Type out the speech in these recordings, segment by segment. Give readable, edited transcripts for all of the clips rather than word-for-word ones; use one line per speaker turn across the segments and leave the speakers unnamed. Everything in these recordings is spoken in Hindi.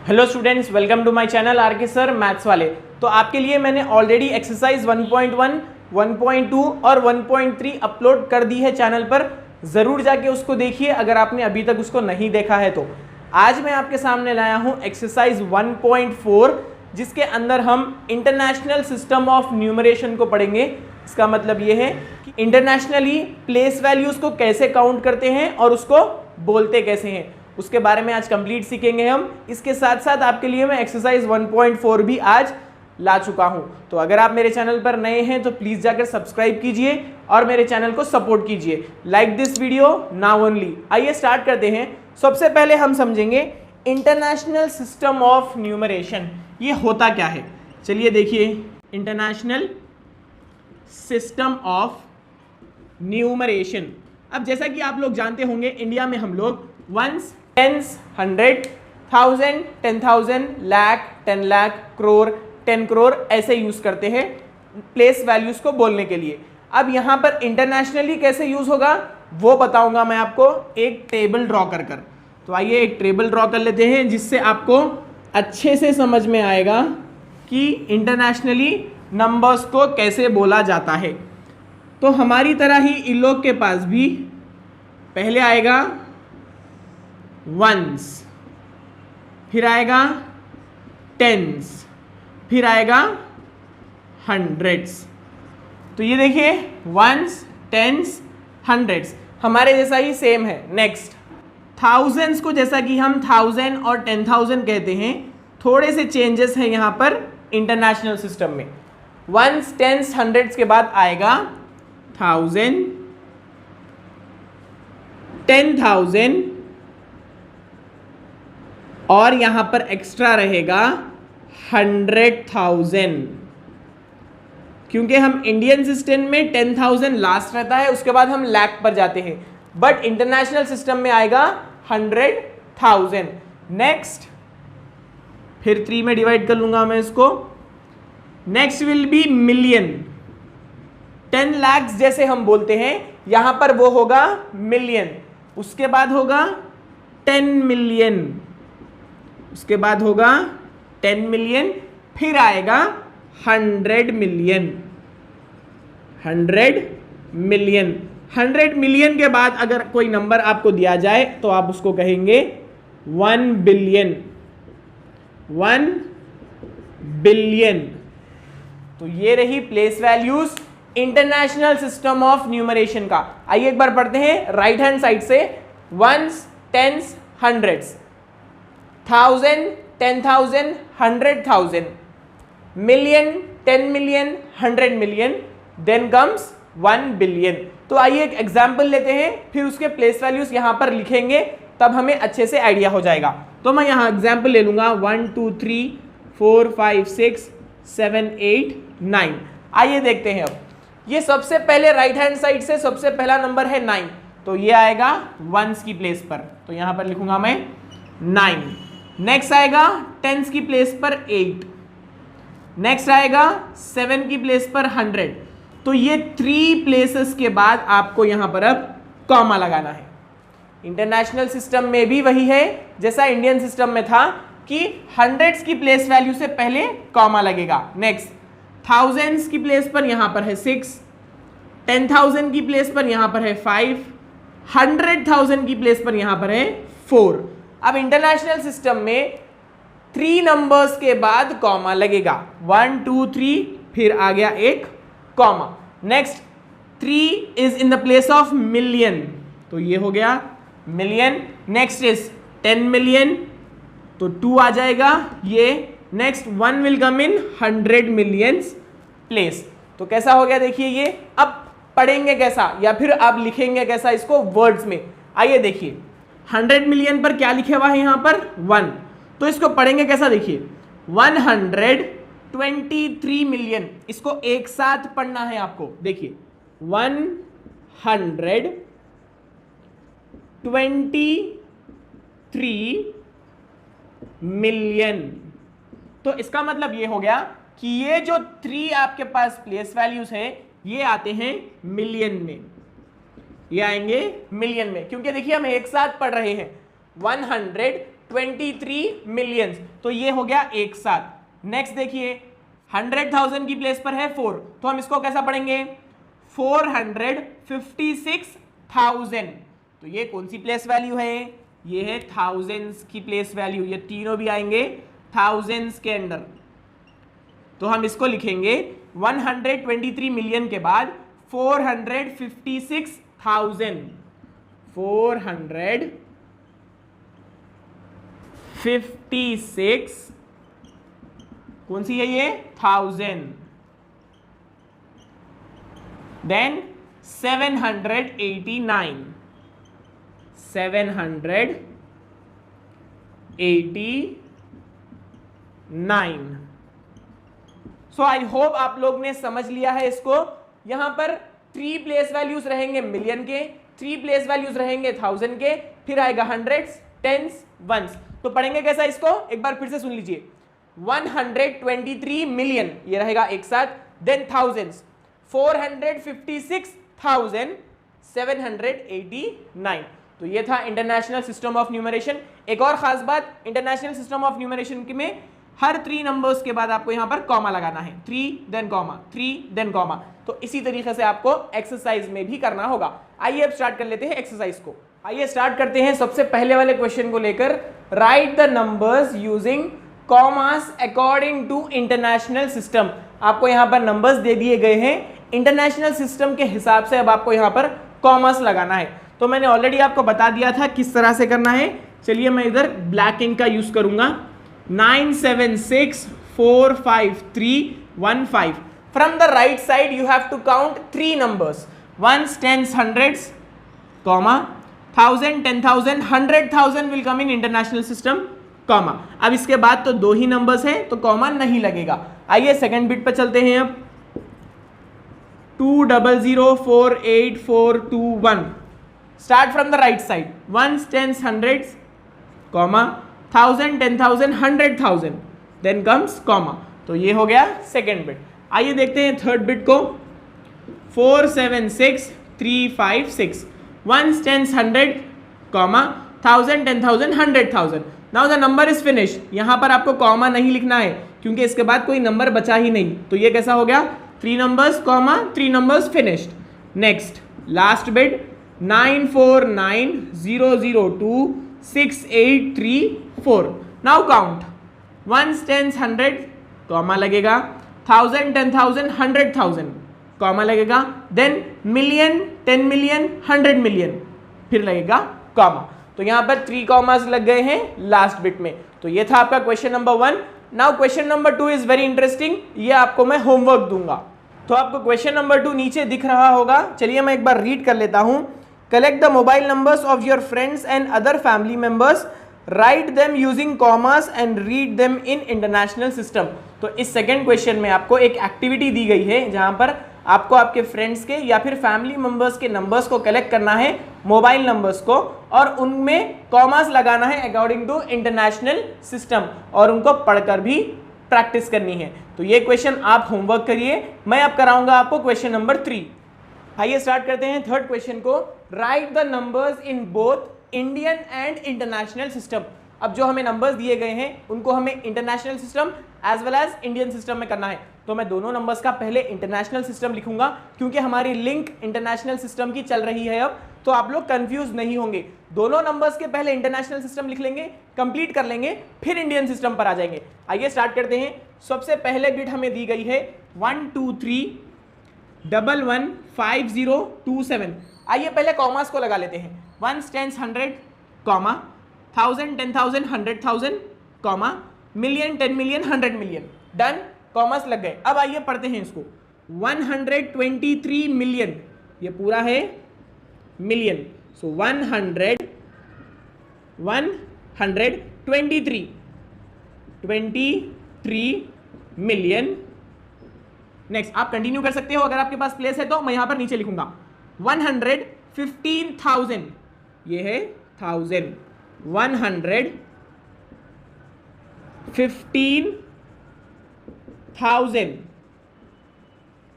Hello students, welcome to my channel R K sir maths वाले। तो आपके लिए मैंने ऑलरेडी एक्सरसाइज 1.1, 1.2 और 1.3 अपलोड कर दी है चैनल पर। ज़रूर जाके उसको देखिए अगर आपने अभी तक उसको नहीं देखा है तो। आज मैं आपके सामने लाया हूँ एक्सरसाइज 1.4, जिसके अंदर हम इंटरनेशनल सिस्टम ऑफ न्यूमरेशन को पढ़ेंगे। इसका मतलब ये है कि इंटरनेशनली प्लेस वैल्यूज़ को कैसे काउंट करते हैं और उसको बोलते कैसे हैं, उसके बारे में आज कंप्लीट सीखेंगे हम। इसके साथ साथ आपके लिए मैं एक्सरसाइज 1.4 भी आज ला चुका हूं। तो अगर आप मेरे चैनल पर नए हैं तो प्लीज़ जाकर सब्सक्राइब कीजिए और मेरे चैनल को सपोर्ट कीजिए। Like this video now only. आइए स्टार्ट करते हैं। सबसे पहले हम समझेंगे इंटरनेशनल सिस्टम ऑफ न्यूमरेशन, ये होता क्या है। चलिए देखिए, इंटरनेशनल सिस्टम ऑफ न्यूमरेशन। अब जैसा कि आप लोग जानते होंगे, इंडिया में हम लोग वंस, टेंस, 100, 1000, 10,000, लाख, 10 लाख, करोड़, 10 करोड़ ऐसे यूज करते हैं प्लेस वैल्यूज को बोलने के लिए। अब यहां पर इंटरनेशनली कैसे यूज होगा वो बताऊंगा मैं आपको एक टेबल ड्रॉ कर। तो आइए एक टेबल ड्रॉ कर लेते हैं, जिससे आपको अच्छे से समझ में आएगा कि इंटरनेशनली नंबर्स को कैसे बोला जाता है। तो हमारी तरह ही इन लोग के पास भी पहले आएगा वंस, फिर आएगा टेंस, फिर आएगा हंड्रेड्स। तो ये देखिए, वंस, टेंस, हंड्रेड्स हमारे जैसा ही सेम है। नेक्स्ट थाउजेंड्स को जैसा कि हम 1000 और 10,000 कहते हैं, थोड़े से चेंजेस हैं यहाँ पर इंटरनेशनल सिस्टम में। वंस, टेंस, हंड्रेड्स के बाद आएगा 1000, 10,000 और यहां पर एक्स्ट्रा रहेगा 100,000, क्योंकि हम इंडियन सिस्टम में 10,000 लास्ट रहता है, उसके बाद हम लाख पर जाते हैं, बट इंटरनेशनल सिस्टम में आएगा 100,000। नेक्स्ट फिर 3 में डिवाइड कर लूंगा मैं इसको। Next will be million. 10 lakh जैसे हम बोलते हैं, यहां पर वो होगा मिलियन। उसके बाद होगा 10 मिलियन, उसके बाद होगा 10 मिलियन, फिर आएगा 100 मिलियन। 100 मिलियन, 100 मिलियन के बाद अगर कोई नंबर आपको दिया जाए तो आप उसको कहेंगे 1 बिलियन। 1 बिलियन। तो ये रही place values international system of numeration का। आइए एक बार पढ़ते हैं राइट हैंड साइड से। Ones, tens, hundreds, 1000, 10,000, 100,000, million, 10 million, 100 million, then comes 1 billion. तो आइए एक एग्जाम्पल लेते हैं, फिर उसके प्लेस वैल्यूज यहां पर लिखेंगे, तब हमें अच्छे से आइडिया हो जाएगा। तो मैं यहां एग्जाम्पल ले लूंगा 1 2 3 4 5 6 7 8 9। आइए देखते हैं। अब ये सबसे पहले राइट हैंड साइड से सबसे पहला नंबर है 9, तो ये आएगा वंस की प्लेस पर, तो यहां पर लिखूंगा मैं 9। नेक्स्ट आएगा टेंस की प्लेस पर 8। नेक्स्ट आएगा 7 की प्लेस पर 100। तो ये 3 प्लेसेस के बाद आपको यहां पर अब कॉमा लगाना है। इंटरनेशनल सिस्टम में भी वही है जैसा इंडियन सिस्टम में था कि हंड्रेड्स की प्लेस वैल्यू से पहले कॉमा लगेगा। नेक्स्ट थाउजेंड्स की प्लेस पर यहां पर है 6, 10,000 की प्लेस पर यहां पर है 5, 100,000 की प्लेस पर यहां पर है 4। अब इंटरनेशनल सिस्टम में 3 नंबर्स के बाद कॉमा लगेगा, 1 2 3, फिर आ गया एक comma. Next 3 is in the place of million, तो ये हो गया मिलियन। नेक्स्ट इज 10 मिलियन, तो 2 आ जाएगा ये। Next 1 will come in 100 millions place. तो कैसा हो गया देखिए ये। अब पढ़ेंगे कैसा या फिर आप लिखेंगे कैसा इसको वर्ड्स में। आइए देखिए, 100 मिलियन पर क्या लिखे हुआ है यहाँ पर 1, तो इसको पढ़ेंगे कैसा देखिए 123 मिलियन। इसको एक साथ पढ़ना है आपको। देखिए 123 मिलियन। तो इसका मतलब ये हो गया कि ये जो 3 आपके पास प्लेस वैल्यूज है ये आते हैं मिलियन में, ये आएंगे मिलियन में, क्योंकि देखिए हम एक साथ पढ़ रहे हैं 123 मिलियन, तो ये हो गया एक साथ। नेक्स्ट देखिए 100,000 की प्लेस पर है 4, तो हम इसको कैसा पढ़ेंगे 456,000, तो ये कौन सी प्लेस वैल्यू है, ये है थाउजेंड्स की प्लेस वैल्यू, ये तीनों भी आएंगे थाउजेंड्स के अंदर। तो हम इसको लिखेंगे 123 मिलियन के बाद 456,000, 456 कौन सी है ये 1000, देन 789, 789। सो आई होप आप लोग ने समझ लिया है इसको। यहां पर 3 प्लेस वैल्यूज रहेंगे मिलियन के, 3 प्लेस वैल्यूज रहेंगे 1000 के, फिर आएगा हंड्रेड्स, टेंस, वंस। तो पढ़ेंगे कैसा इसको, एक बार फिर से सुन लीजिए। 123 मिलियन ये रहेगा एक साथ, देन थाउजेंड्स, 456,789। तो ये था इंटरनेशनल सिस्टम ऑफ न्यूमरेशन। एक और खास बात, इंटरनेशनल सिस्टम ऑफ न्यूमरेशन में हर 3 नंबर्स के बाद आपको यहां पर कॉमा लगाना है, 3 देन कॉमा, 3 देन कॉमा। तो इसी तरीके से आपको एक्सरसाइज में भी करना होगा। आइए अब स्टार्ट कर लेते हैं एक्सरसाइज को। आइए स्टार्ट करते हैं सबसे पहले वाले क्वेश्चन को लेकर। Write the numbers using commas according to international system. आपको यहां पर नंबर्स दे दिए गए हैं, इंटरनेशनल सिस्टम के हिसाब से अब आपको यहां पर कॉमास लगाना है। तो मैंने ऑलरेडी आपको बता दिया था किस तरह से करना है। चलिए मैं इधर ब्लैक इंक का यूज करूंगा। 9764531 from the right side you have to count 3 numbers, ones, tens, hundreds, comma, 1000, 10,000, 100,000 will come in international system, comma। अब इसके बाद तो 2 ही नंबर्स है तो कॉमा नहीं लगेगा। आइए सेकंड बिट पर चलते हैं। अब 2004842 start from the right side, ones, tens, hundreds, comma, 1000, 10,000, 100,000, then comes comma. तो ये हो गया सेकेंड बिट। आइए देखते हैं थर्ड बिट को। 476,356, ones, tens, 100, comma, 1000, 10,000, 100,000। Now the number is finished. यहां पर आपको कॉमा नहीं लिखना है क्योंकि इसके बाद कोई नंबर बचा ही नहीं। तो ये कैसा हो गया 3 numbers, comma, 3 numbers finished. Next last bit 949,002,683,4। Now count, ones, tens, 100, comma लगेगा, 1000, 10,000, 100,000, कॉमा लगेगा, देन मिलियन, 10 मिलियन, 100 मिलियन, फिर लगेगा कॉमा। तो यहां पर 3 कॉमास लग गए हैं लास्ट बिट में। तो ये था आपका question number 1। Now question number 2 is very interesting, ये आपको मैं होमवर्क दूंगा। तो आपको क्वेश्चन नंबर 2 नीचे दिख रहा होगा। चलिए मैं एक बार रीड कर लेता हूं। Collect the mobile numbers of your friends and other family members, write them using commas and read them in international system. तो इस सेकंड क्वेश्चन में आपको एक एक्टिविटी दी गई है जहां पर आपको आपके फ्रेंड्स के या फिर फैमिली मेंबर्स के नंबर्स को कलेक्ट करना है, मोबाइल नंबर्स को, और उनमें कॉमास लगाना है अकॉर्डिंग टू इंटरनेशनल सिस्टम, और उनको पढ़कर भी प्रैक्टिस करनी है। तो ये क्वेश्चन आप होमवर्क करिए, मैं अब कराऊंगा आपको क्वेश्चन नंबर 3। आइए स्टार्ट करते हैं थर्ड क्वेश्चन को। Write the numbers in both Indian and international system. अब जो हमें नंबर्स दिए गए हैं उनको हमें international system as well as Indian system में करना है। तो मैं दोनों नंबर्स का पहले इंटरनेशनल सिस्टम लिखूंगा क्योंकि हमारी लिंक इंटरनेशनल सिस्टम की चल रही है अब, तो आप लोग कंफ्यूज नहीं होंगे। दोनों नंबर्स के पहले इंटरनेशनल सिस्टम लिख लेंगे, कंप्लीट कर लेंगे, फिर इंडियन सिस्टम पर आ जाएंगे। आइए स्टार्ट करते हैं। सबसे पहले बिट हमें दी गई है 123115027। आइए पहले कॉमास को लगा लेते हैं। ones, tens, 100, comma, 1000, 10,000, 100,000, comma, million, 10 million, 100 million, done, commas लग गए। अब आइए पढ़ते हैं इसको। 123 मिलियन, ये पूरा है मिलियन, सो 123 मिलियन। नेक्स्ट आप कंटिन्यू कर सकते हो अगर आपके पास प्लेस है तो। मैं यहां पर नीचे लिखूंगा 115,000, ये है 1000, 115,000,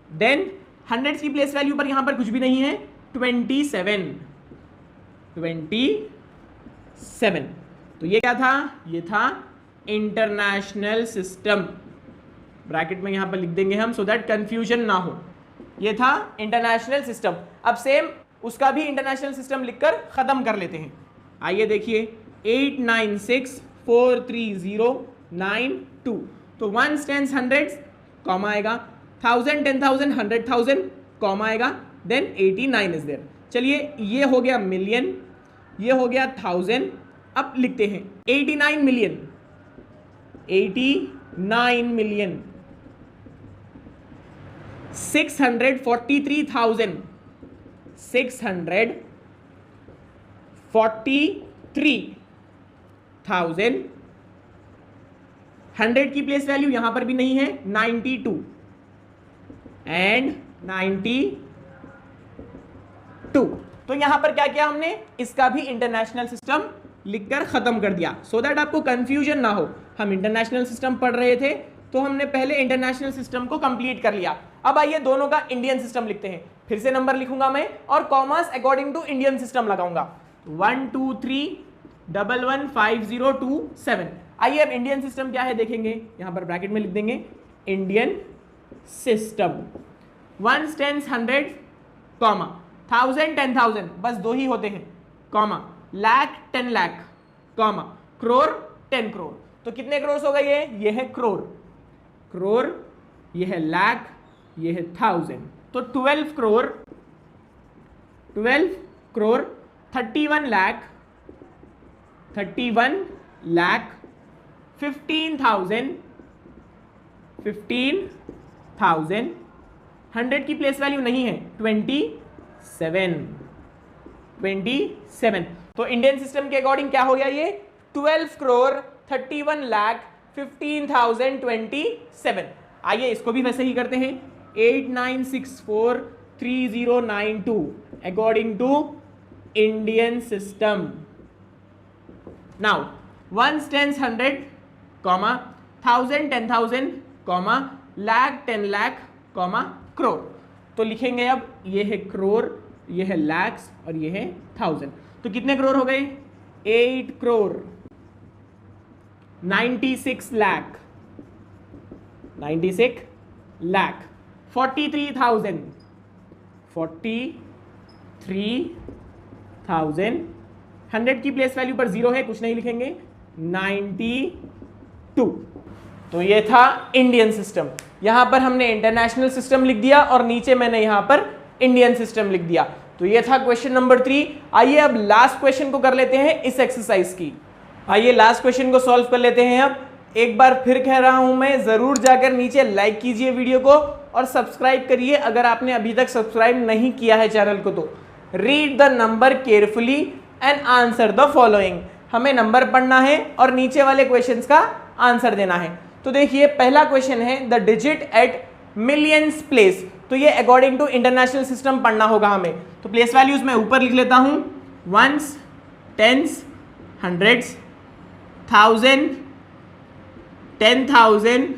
देन 100 की प्लेस वैल्यू पर यहां पर कुछ भी नहीं है, 27, तो ये क्या था, ये था इंटरनेशनल सिस्टम। ब्रैकेट में यहां पर लिख देंगे हम सो दैट कंफ्यूजन ना हो। ये था इंटरनेशनल सिस्टम। अब सेम उसका भी इंटरनेशनल सिस्टम लिखकर खत्म कर लेते हैं। आइए देखिए 89643092। तो 1 10 100 कॉमा आएगा, 1000 10,000 100,000 कॉमा आएगा, देन 89 इज देयर। चलिए ये हो गया मिलियन, ये हो गया 1000। अब लिखते हैं 89 मिलियन, 89 मिलियन 643,000 643,000 100 की प्लेस वैल्यू यहां पर भी नहीं है, 92 एंड 92। तो यहां पर क्या किया हमने, इसका भी इंटरनेशनल सिस्टम लिखकर खत्म कर दिया सो दैट आपको कंफ्यूजन ना हो। हम इंटरनेशनल सिस्टम पढ़ रहे थे तो हमने पहले इंटरनेशनल सिस्टम को कंप्लीट कर लिया। अब आइए दोनों का इंडियन सिस्टम लिखते हैं। फिर से नंबर लिखूंगा मैं और commas according to Indian system लगाऊंगा। 1 2 3 1 1 5 0 2 7। आइए अब इंडियन सिस्टम क्या है देखेंगे। यहां पर ब्रैकेट में लिख देंगे इंडियन सिस्टम। 1 10 100 कॉमा, 1000 10,000 बस दो ही होते हैं, कॉमा, लाख 10 लाख कॉमा, करोड़ 10 करोड़। तो कितने करोड़ हो गए ये है करोड़, करोड़ ये है लाख, ये है 1000। तो 12 करोड़, 12 करोड़ 31 लाख, 31 लाख 15,000, 15,000 100 की प्लेस वैल्यू नहीं है, 27, 27। तो इंडियन सिस्टम के अकॉर्डिंग क्या हो गया ये, 12 करोड़ 31 लाख 15,027। आइए इसको भी वैसे ही करते हैं, 89643092 according to Indian system. Now 1 10 100 comma, 1000 10,000 comma, lakh 10 lakh comma, crore. तो लिखेंगे अब ये है करोड़, ये है लैक्स और ये है 1000। तो कितने करोड़ हो गए, 8 करोड़ 96 लाख, 96 लाख 43,000, 43,000 100 की प्लेस वैल्यू पर जीरो है, कुछ नहीं लिखेंगे, 92। तो ये था इंडियन सिस्टम। यहां पर हमने इंटरनेशनल सिस्टम लिख दिया और नीचे मैंने यहां पर इंडियन सिस्टम लिख दिया। तो ये था क्वेश्चन नंबर 3। आइए अब लास्ट क्वेश्चन को कर लेते हैं इस एक्सरसाइज की। आइए लास्ट क्वेश्चन को सॉल्व कर लेते हैं। अब एक बार फिर कह रहा हूं मैं, जरूर जाकर नीचे लाइक कीजिए वीडियो को और सब्सक्राइब करिए अगर आपने अभी तक सब्सक्राइब नहीं किया है चैनल को। तो read the number carefully and answer the following. हमें नंबर पढ़ना है और नीचे वाले क्वेश्चंस का आंसर देना है। तो देखिए पहला क्वेश्चन है the digit at millions place. तो ये अकॉर्डिंग टू इंटरनेशनल सिस्टम पढ़ना होगा हमें। तो प्लेस वैल्यूज मैं ऊपर लिख लेता हूं, ones, tens, hundreds, 1000, 10,000,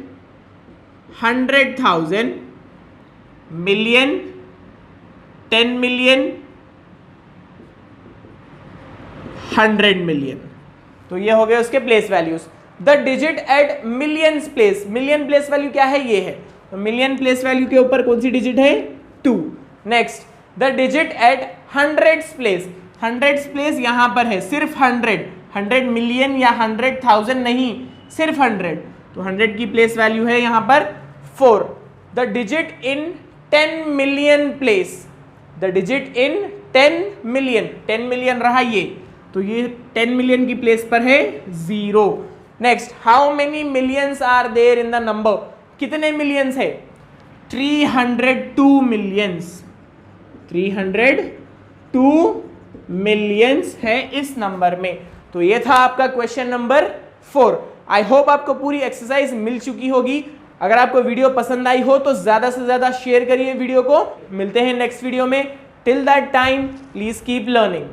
100,000, million, 10 million, 100 million. तो ये हो गए उसके place values. The digit at millions place, million place value क्या है, ये है। तो मिलियन प्लेस वैल्यू के ऊपर कौन सी डिजिट है, 2। Next the digit at hundreds place, hundreds place यहां पर है सिर्फ 100, 100 मिलियन या 100,000 नहीं, सिर्फ 100। तो 100 की प्लेस वैल्यू है यहां पर 4। The digit in 10 million place, the digit in 10 million, 10 million रहा ये, तो ये 10 मिलियन की प्लेस पर है 0। Next how many millions are there in the number, कितने मिलियंस है, 302 मिलियंस, 302 मिलियंस है इस नंबर में। तो ये था आपका क्वेश्चन नंबर 4। आई होप आपको पूरी एक्सरसाइज मिल चुकी होगी। अगर आपको वीडियो पसंद आई हो तो ज्यादा से ज्यादा शेयर करिए वीडियो को। मिलते हैं नेक्स्ट वीडियो में। Till that time please keep learning.